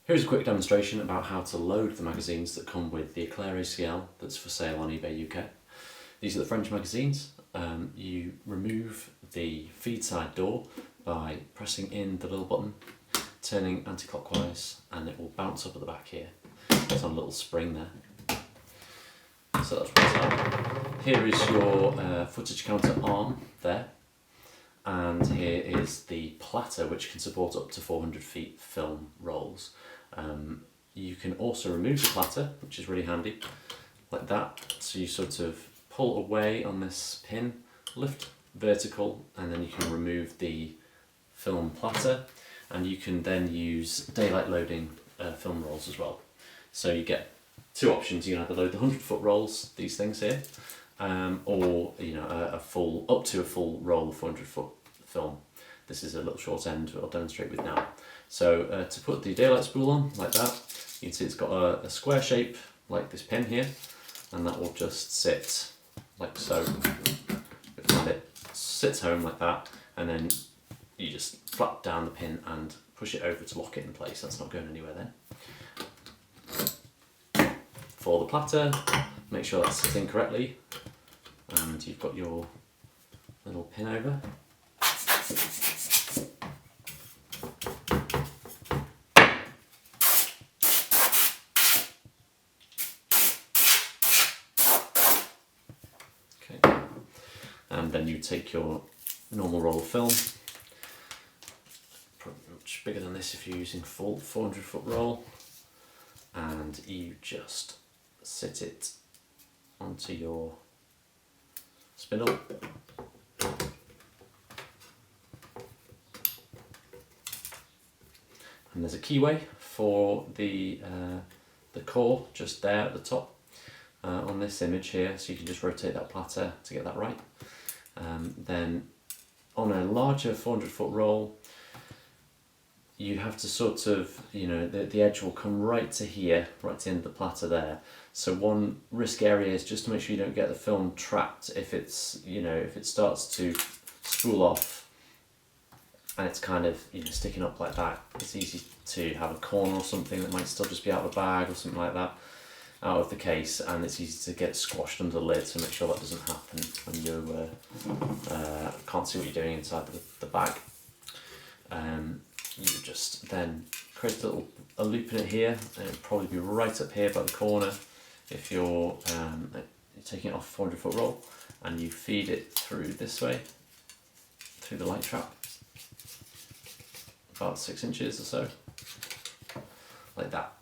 Here's a quick demonstration about how to load the magazines that come with the Eclair ACL that's for sale on eBay UK. These are the French magazines. You remove the feed side door by pressing in the little button, turning anti-clockwise, and it will bounce up at the back here. It's on a little spring there. So that's one side. Here is your footage counter arm there, and here is the platter which can support up to 400 feet film rolls. You can also remove the platter, which is really handy, like that. So you sort of pull away on this pin, lift vertical, and then you can remove the film platter, and you can then use daylight loading film rolls as well. So you get two options. You can either load the 100-foot rolls, these things here, or up to a full roll of 400-foot film. This is a little short end I'll demonstrate with now. So to put the daylight spool on, like that, you can see it's got a square shape like this pin here, and that will just sit like so. And it sits home like that, and then you just flap down the pin and push it over to lock it in place. That's not going anywhere then. For the platter, make sure that's sitting correctly, and you've got your little pin over. Okay, and then you take your normal roll of film, probably much bigger than this if you're using full 400-foot roll, and you just sit it onto your spindle. And there's a keyway for the core just there at the top on this image here, so you can just rotate that platter to get that right. Then on a larger 400-foot roll, you have to sort of, the edge will come right to here, right to the end of the platter there. So one risk area is just to make sure you don't get the film trapped if it's, if it starts to spool off and it's kind of sticking up like that. It's easy to have a corner or something that might still just be out of the bag or something like that, out of the case, and it's easy to get squashed under the lid, so make sure that doesn't happen when you can't see what you're doing inside the bag. You just then create a loop in it here, and it'll probably be right up here by the corner if you're taking it off a 400-foot roll, and you feed it through this way, through the light trap, about 6 inches or so, like that.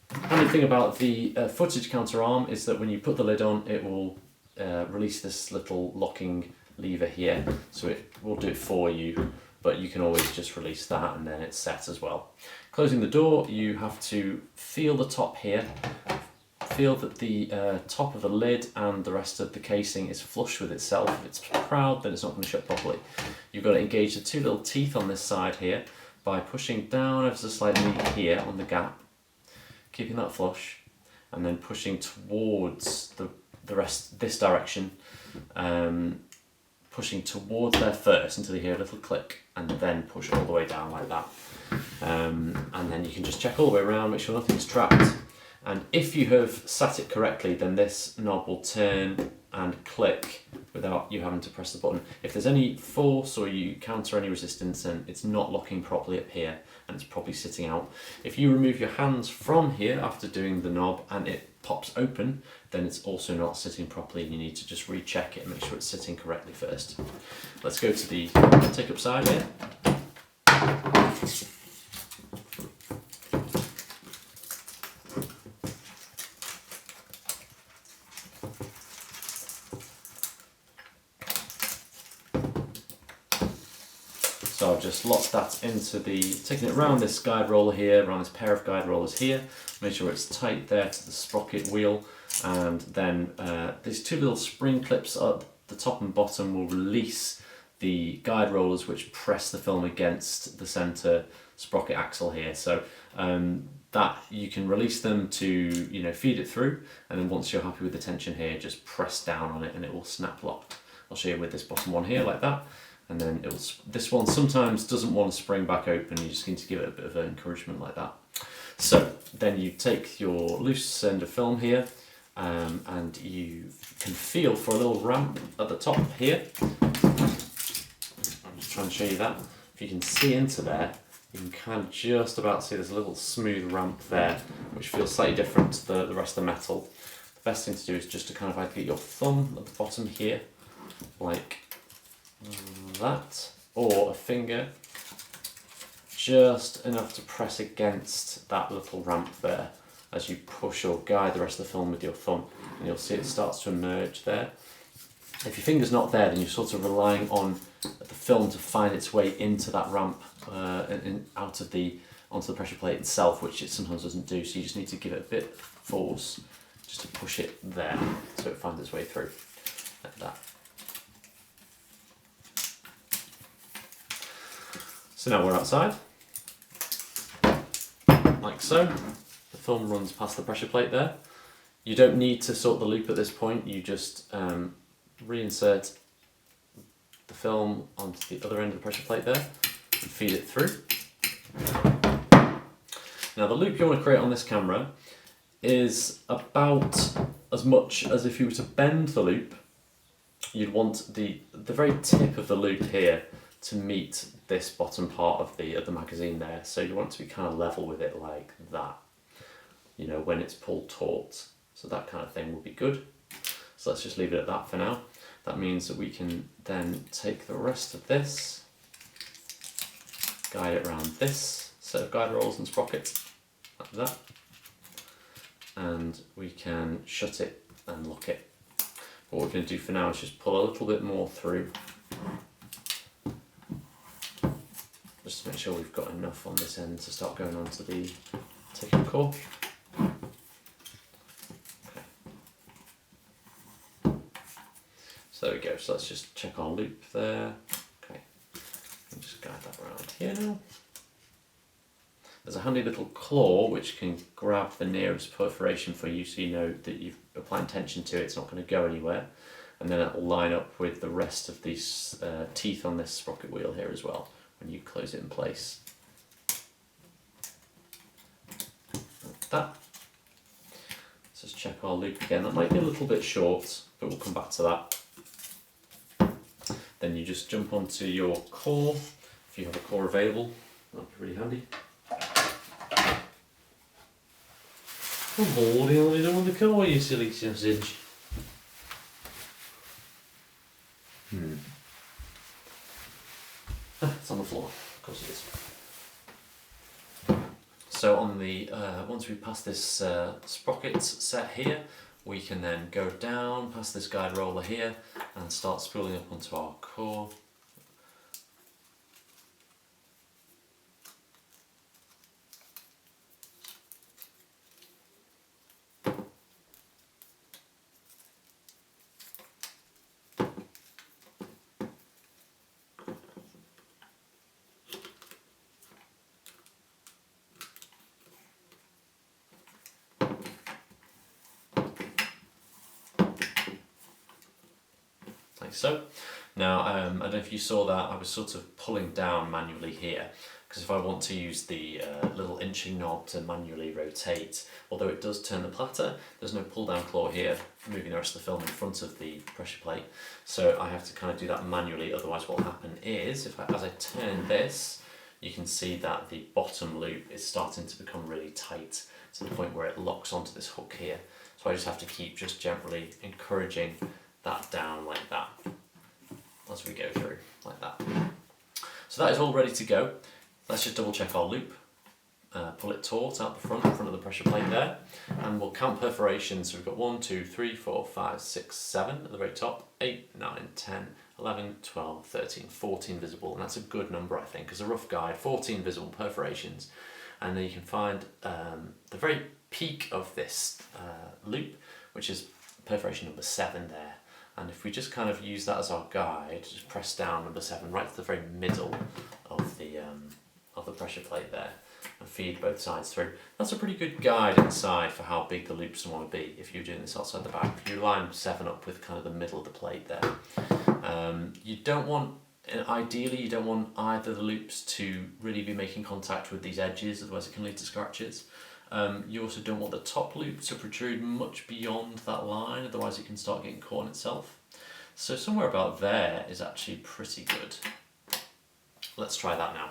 The handy thing about the footage counter arm is that when you put the lid on, it will release this little locking lever here, so it will do it for you, but you can always just release that and then it's set as well. Closing the door, you have to feel the top here, feel that the top of the lid and the rest of the casing is flush with itself. If it's proud, then it's not going to shut properly. You've got to engage the two little teeth on this side here by pushing down ever so slightly here on the gap, keeping that flush, and then pushing towards the rest this direction, pushing towards there first until you hear a little click, and then push all the way down like that. And then you can just check all the way around, make sure nothing's trapped. And if you have sat it correctly, then this knob will turn and click without you having to press the button. If there's any force or you counter any resistance, then it's not locking properly up here and it's probably sitting out. If you remove your hands from here after doing the knob and it pops open, then it's also not sitting properly, and you need to just recheck it and make sure it's sitting correctly first. Let's go to the take-up side here. So I've just locked that into taking it around this guide roller here, around this pair of guide rollers here, make sure it's tight there to the sprocket wheel, and then these two little spring clips at the top and bottom will release the guide rollers which press the film against the center sprocket axle here. So that you can release them to feed it through, and then once you're happy with the tension here, just press down on it and it will snap lock. I'll show you with this bottom one here like that. And then this one sometimes doesn't want to spring back open, you just need to give it a bit of encouragement like that. So then you take your loose end of film here, and you can feel for a little ramp at the top here. I'm just trying to show you that. If you can see into there, you can kind of just about see there's a little smooth ramp there, which feels slightly different to the rest of the metal. The best thing to do is just to kind of like get your thumb at the bottom here, like that, or a finger, just enough to press against that little ramp there as you push or guide the rest of the film with your thumb, and you'll see it starts to emerge there. If your finger's not there, then you're sort of relying on the film to find its way into that ramp and out of onto the pressure plate itself, which it sometimes doesn't do. So you just need to give it a bit of force just to push it there so it finds its way through, like that. So now we're outside, like so. The film runs past the pressure plate there. You don't need to sort the loop at this point. You just reinsert the film onto the other end of the pressure plate there and feed it through. Now the loop you want to create on this camera is about as much as if you were to bend the loop, you'd want the very tip of the loop here to meet this bottom part of the magazine there. So you want it to be kind of level with it like that, you know, when it's pulled taut. So that kind of thing will be good. So let's just leave it at that for now. That means that we can then take the rest of this, guide it around this set of guide rolls and sprockets, like that, and we can shut it and lock it. What we're going to do for now is just pull a little bit more through, just to make sure we've got enough on this end to start going onto the ticking core. So there we go, so let's just check our loop there. Okay, and just guide that around here now. There's a handy little claw which can grab the nearest perforation for you, so you know that you've applied tension to it, it's not going to go anywhere. And then it will line up with the rest of these teeth on this sprocket wheel here as well, when you close it in place. Like that. Let's just check our loop again. That might be a little bit short, but we'll come back to that. Then you just jump onto your core, if you have a core available, that'd be really handy. Oh, what the hell are you doing with the core, you silly sausage? It's on the floor, of course it is. So on the once we pass this sprocket set here, we can then go down past this guide roller here and start spooling up onto our core. Like so. Now, I don't know if you saw that, I was sort of pulling down manually here, because if I want to use the little inching knob to manually rotate, although it does turn the platter, there's no pull down claw here moving the rest of the film in front of the pressure plate, so I have to kind of do that manually. Otherwise what will happen is, as I turn this, you can see that the bottom loop is starting to become really tight to the point where it locks onto this hook here. So I just have to keep just gently encouraging that down like that as we go through, like that. So that is all ready to go. Let's just double check our loop, pull it taut out the front in front of the pressure plate there, and we'll count perforations. So we've got 1, 2, 3, 4, 5, 6, 7 at the very top, 8, 9, 10, 11, 12, 13, 14 visible, and that's a good number, I think, as a rough guide, 14 visible perforations. And then you can find the very peak of this loop, which is perforation number 7 there. And if we just kind of use that as our guide, just press down number 7 right to the very middle of the pressure plate there, and feed both sides through. That's a pretty good guide inside for how big the loops want to be if you're doing this outside the back. If you line 7 up with kind of the middle of the plate there. You don't want And ideally you don't want either of the loops to really be making contact with these edges, otherwise it can lead to scratches. You also don't want the top loop to protrude much beyond that line, otherwise it can start getting caught in itself. So somewhere about there is actually pretty good. Let's try that now.